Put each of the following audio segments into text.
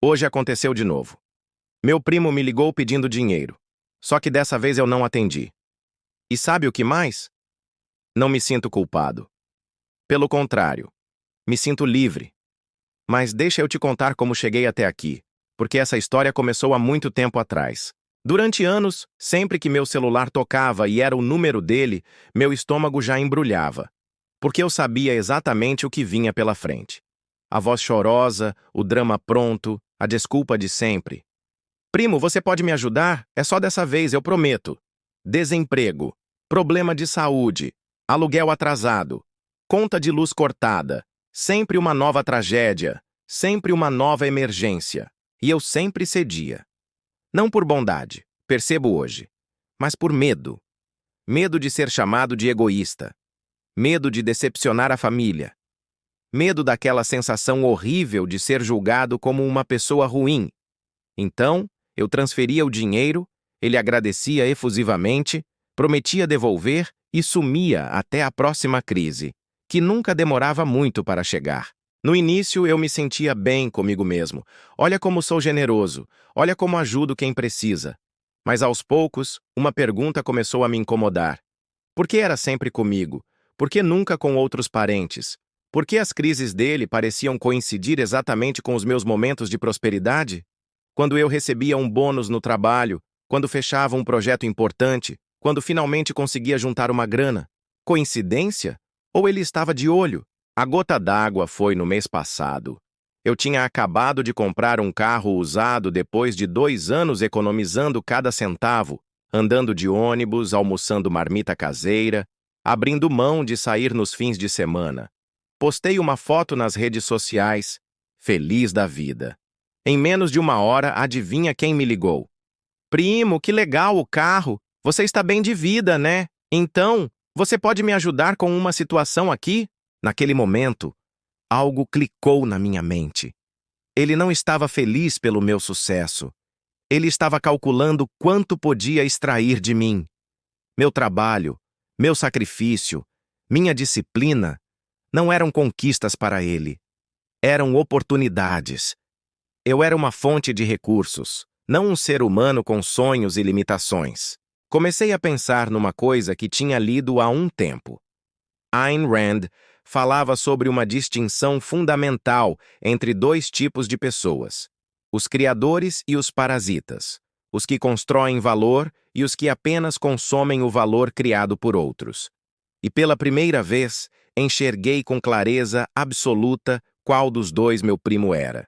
Hoje aconteceu de novo. Meu primo me ligou pedindo dinheiro. Só que dessa vez eu não atendi. E sabe o que mais? Não me sinto culpado. Pelo contrário, me sinto livre. Mas deixa eu te contar como cheguei até aqui, porque essa história começou há muito tempo atrás. Durante anos, sempre que meu celular tocava e era o número dele, meu estômago já embrulhava, porque eu sabia exatamente o que vinha pela frente. A voz chorosa, o drama pronto, a desculpa de sempre. Primo, você pode me ajudar? É só dessa vez, eu prometo. Desemprego, problema de saúde, aluguel atrasado, conta de luz cortada, sempre uma nova tragédia, sempre uma nova emergência. E eu sempre cedia. Não por bondade, percebo hoje, mas por medo. Medo de ser chamado de egoísta. Medo de decepcionar a família. Medo daquela sensação horrível de ser julgado como uma pessoa ruim. Então, eu transferia o dinheiro, ele agradecia efusivamente, prometia devolver e sumia até a próxima crise, que nunca demorava muito para chegar. No início, eu me sentia bem comigo mesmo. Olha como sou generoso, olha como ajudo quem precisa. Mas aos poucos, uma pergunta começou a me incomodar. Por que era sempre comigo? Por que nunca com outros parentes? Por que as crises dele pareciam coincidir exatamente com os meus momentos de prosperidade? Quando eu recebia um bônus no trabalho, quando fechava um projeto importante, quando finalmente conseguia juntar uma grana. Coincidência? Ou ele estava de olho? A gota d'água foi no mês passado. Eu tinha acabado de comprar um carro usado depois de 2 anos economizando cada centavo, andando de ônibus, almoçando marmita caseira, abrindo mão de sair nos fins de semana. Postei uma foto nas redes sociais, feliz da vida. Em menos de 1 hora, adivinha quem me ligou? Primo, que legal o carro! Você está bem de vida, né? Então, você pode me ajudar com uma situação aqui? Naquele momento, algo clicou na minha mente. Ele não estava feliz pelo meu sucesso. Ele estava calculando quanto podia extrair de mim. Meu trabalho, meu sacrifício, minha disciplina não eram conquistas para ele. Eram oportunidades. Eu era uma fonte de recursos, não um ser humano com sonhos e limitações. Comecei a pensar numa coisa que tinha lido há um tempo. Ayn Rand falava sobre uma distinção fundamental entre 2 tipos de pessoas: os criadores e os parasitas, os que constroem valor e os que apenas consomem o valor criado por outros. E pela primeira vez, enxerguei com clareza absoluta qual dos 2 meu primo era.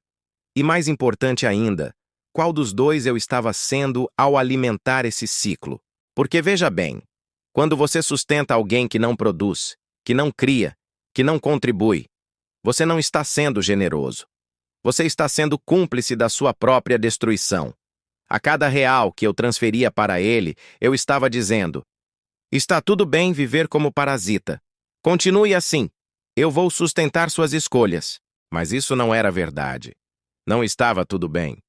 E mais importante ainda, qual dos 2 eu estava sendo ao alimentar esse ciclo. Porque veja bem, quando você sustenta alguém que não produz, que não cria, que não contribui, você não está sendo generoso. Você está sendo cúmplice da sua própria destruição. A cada real que eu transferia para ele, eu estava dizendo: está tudo bem viver como parasita. Continue assim. Eu vou sustentar suas escolhas. Mas isso não era verdade. Não estava tudo bem.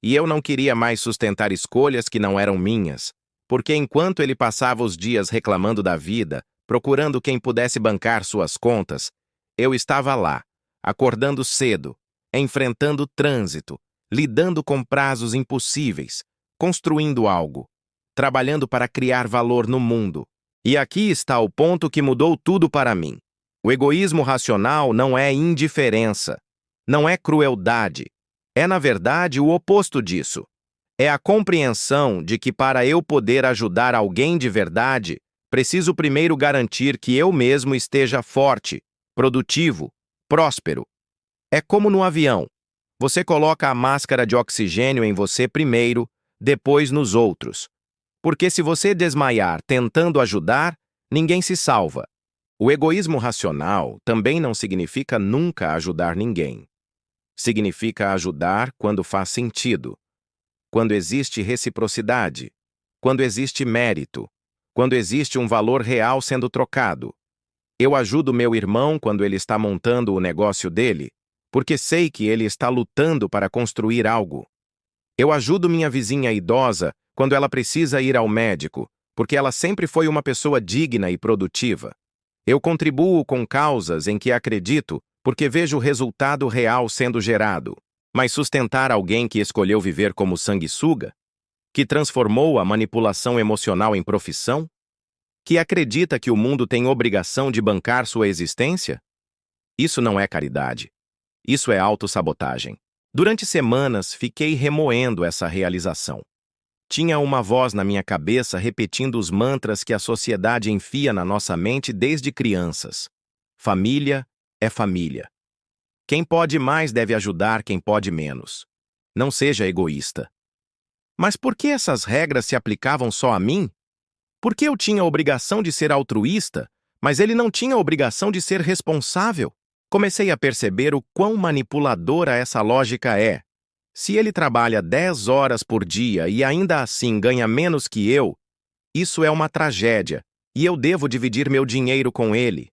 E eu não queria mais sustentar escolhas que não eram minhas, porque enquanto ele passava os dias reclamando da vida, procurando quem pudesse bancar suas contas, eu estava lá, acordando cedo, enfrentando o trânsito, lidando com prazos impossíveis, construindo algo, trabalhando para criar valor no mundo. E aqui está o ponto que mudou tudo para mim. O egoísmo racional não é indiferença, não é crueldade. É, na verdade, o oposto disso. É a compreensão de que para eu poder ajudar alguém de verdade, preciso primeiro garantir que eu mesmo esteja forte, produtivo, próspero. É como no avião. Você coloca a máscara de oxigênio em você primeiro, depois nos outros. Porque se você desmaiar tentando ajudar, ninguém se salva. O egoísmo racional também não significa nunca ajudar ninguém. Significa ajudar quando faz sentido, quando existe reciprocidade, quando existe mérito, quando existe um valor real sendo trocado. Eu ajudo meu irmão quando ele está montando o negócio dele, porque sei que ele está lutando para construir algo. Eu ajudo minha vizinha idosa quando ela precisa ir ao médico, porque ela sempre foi uma pessoa digna e produtiva. Eu contribuo com causas em que acredito, porque vejo o resultado real sendo gerado. Mas sustentar alguém que escolheu viver como sanguessuga? Que transformou a manipulação emocional em profissão? Que acredita que o mundo tem obrigação de bancar sua existência? Isso não é caridade. Isso é autossabotagem. Durante semanas, fiquei remoendo essa realização. Tinha uma voz na minha cabeça repetindo os mantras que a sociedade enfia na nossa mente desde crianças. Família é família. Quem pode mais deve ajudar quem pode menos. Não seja egoísta. Mas por que essas regras se aplicavam só a mim? Por que eu tinha a obrigação de ser altruísta, mas ele não tinha a obrigação de ser responsável? Comecei a perceber o quão manipuladora essa lógica é. Se ele trabalha 10 horas por dia e ainda assim ganha menos que eu, isso é uma tragédia, e eu devo dividir meu dinheiro com ele.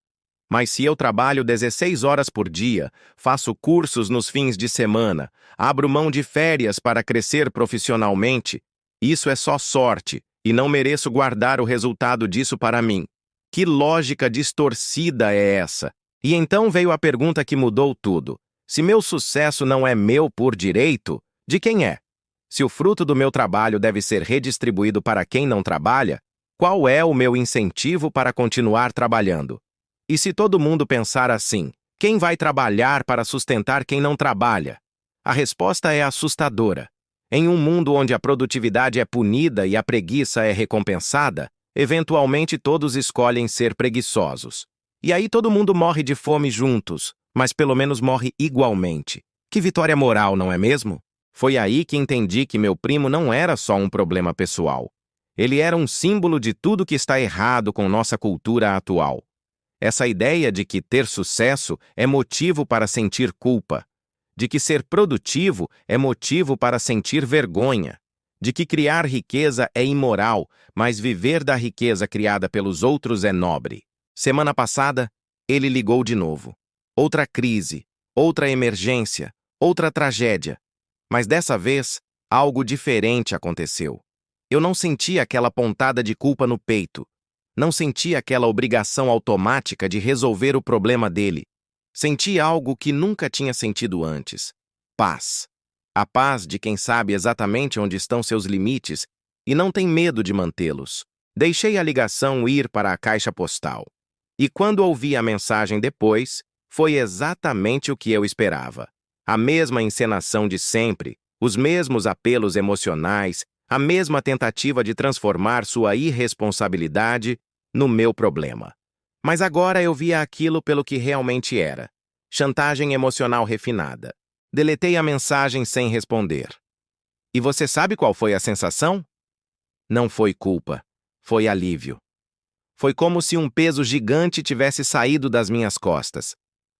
Mas se eu trabalho 16 horas por dia, faço cursos nos fins de semana, abro mão de férias para crescer profissionalmente, isso é só sorte, e não mereço guardar o resultado disso para mim. Que lógica distorcida é essa? E então veio a pergunta que mudou tudo. Se meu sucesso não é meu por direito, de quem é? Se o fruto do meu trabalho deve ser redistribuído para quem não trabalha, qual é o meu incentivo para continuar trabalhando? E se todo mundo pensar assim, quem vai trabalhar para sustentar quem não trabalha? A resposta é assustadora. Em um mundo onde a produtividade é punida e a preguiça é recompensada, eventualmente todos escolhem ser preguiçosos. E aí todo mundo morre de fome juntos, mas pelo menos morre igualmente. Que vitória moral, não é mesmo? Foi aí que entendi que meu primo não era só um problema pessoal. Ele era um símbolo de tudo que está errado com nossa cultura atual. Essa ideia de que ter sucesso é motivo para sentir culpa, de que ser produtivo é motivo para sentir vergonha, de que criar riqueza é imoral, mas viver da riqueza criada pelos outros é nobre. Semana passada, ele ligou de novo. Outra crise, outra emergência, outra tragédia. Mas dessa vez, algo diferente aconteceu. Eu não senti aquela pontada de culpa no peito. Não senti aquela obrigação automática de resolver o problema dele. Senti algo que nunca tinha sentido antes. Paz. A paz de quem sabe exatamente onde estão seus limites e não tem medo de mantê-los. Deixei a ligação ir para a caixa postal. E quando ouvi a mensagem depois, foi exatamente o que eu esperava. A mesma encenação de sempre, os mesmos apelos emocionais, a mesma tentativa de transformar sua irresponsabilidade no meu problema. Mas agora eu via aquilo pelo que realmente era. Chantagem emocional refinada. Deletei a mensagem sem responder. E você sabe qual foi a sensação? Não foi culpa, foi alívio. Foi como se um peso gigante tivesse saído das minhas costas.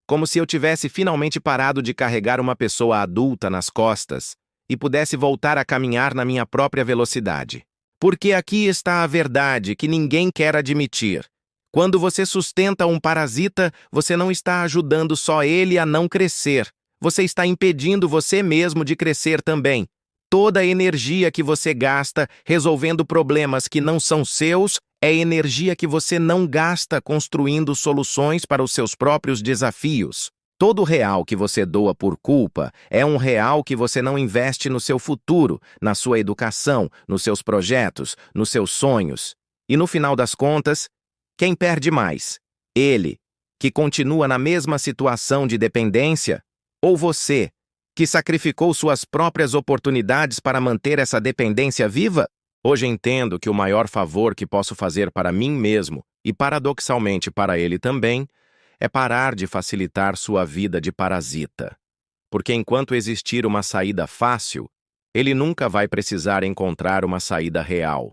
Como se eu tivesse finalmente parado de carregar uma pessoa adulta nas costas e pudesse voltar a caminhar na minha própria velocidade. Porque aqui está a verdade que ninguém quer admitir. Quando você sustenta um parasita, você não está ajudando só ele a não crescer. Você está impedindo você mesmo de crescer também. Toda a energia que você gasta resolvendo problemas que não são seus é energia que você não gasta construindo soluções para os seus próprios desafios. Todo real que você doa por culpa é um real que você não investe no seu futuro, na sua educação, nos seus projetos, nos seus sonhos. E no final das contas, quem perde mais? Ele, que continua na mesma situação de dependência, ou você, que sacrificou suas próprias oportunidades para manter essa dependência viva? Hoje entendo que o maior favor que posso fazer para mim mesmo, e paradoxalmente para ele também, é parar de facilitar sua vida de parasita. Porque enquanto existir uma saída fácil, ele nunca vai precisar encontrar uma saída real.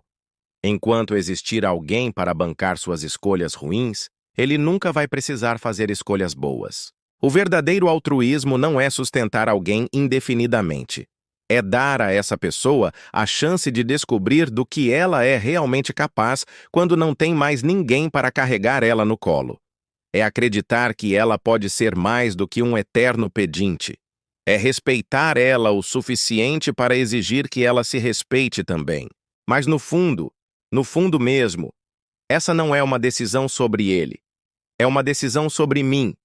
Enquanto existir alguém para bancar suas escolhas ruins, ele nunca vai precisar fazer escolhas boas. O verdadeiro altruísmo não é sustentar alguém indefinidamente. É dar a essa pessoa a chance de descobrir do que ela é realmente capaz quando não tem mais ninguém para carregar ela no colo. É acreditar que ela pode ser mais do que um eterno pedinte. É respeitar ela o suficiente para exigir que ela se respeite também. Mas no fundo mesmo, essa não é uma decisão sobre ele. É uma decisão sobre mim.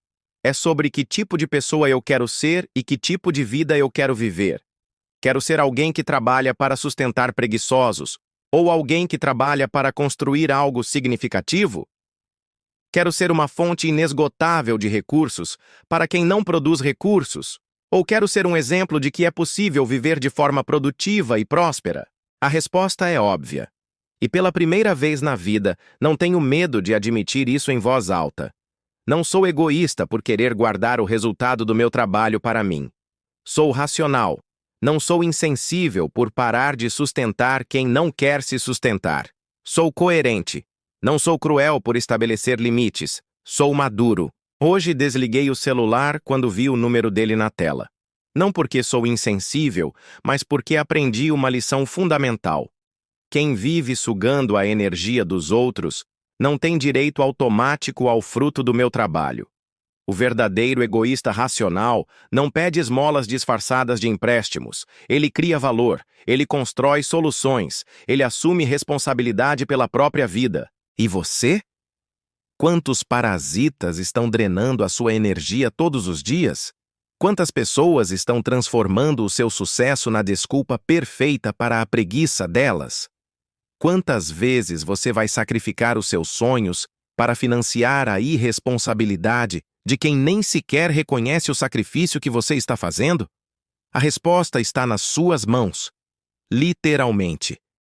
É sobre que tipo de pessoa eu quero ser e que tipo de vida eu quero viver. Quero ser alguém que trabalha para sustentar preguiçosos, ou alguém que trabalha para construir algo significativo? Quero ser uma fonte inesgotável de recursos para quem não produz recursos? Ou quero ser um exemplo de que é possível viver de forma produtiva e próspera? A resposta é óbvia. E pela primeira vez na vida, não tenho medo de admitir isso em voz alta. Não sou egoísta por querer guardar o resultado do meu trabalho para mim. Sou racional. Não sou insensível por parar de sustentar quem não quer se sustentar. Sou coerente. Não sou cruel por estabelecer limites. Sou maduro. Hoje desliguei o celular quando vi o número dele na tela. Não porque sou insensível, mas porque aprendi uma lição fundamental. Quem vive sugando a energia dos outros não tem direito automático ao fruto do meu trabalho. O verdadeiro egoísta racional não pede esmolas disfarçadas de empréstimos. Ele cria valor, ele constrói soluções, ele assume responsabilidade pela própria vida. E você? Quantos parasitas estão drenando a sua energia todos os dias? Quantas pessoas estão transformando o seu sucesso na desculpa perfeita para a preguiça delas? Quantas vezes você vai sacrificar os seus sonhos para financiar a irresponsabilidade de quem nem sequer reconhece o sacrifício que você está fazendo? A resposta está nas suas mãos. Literalmente.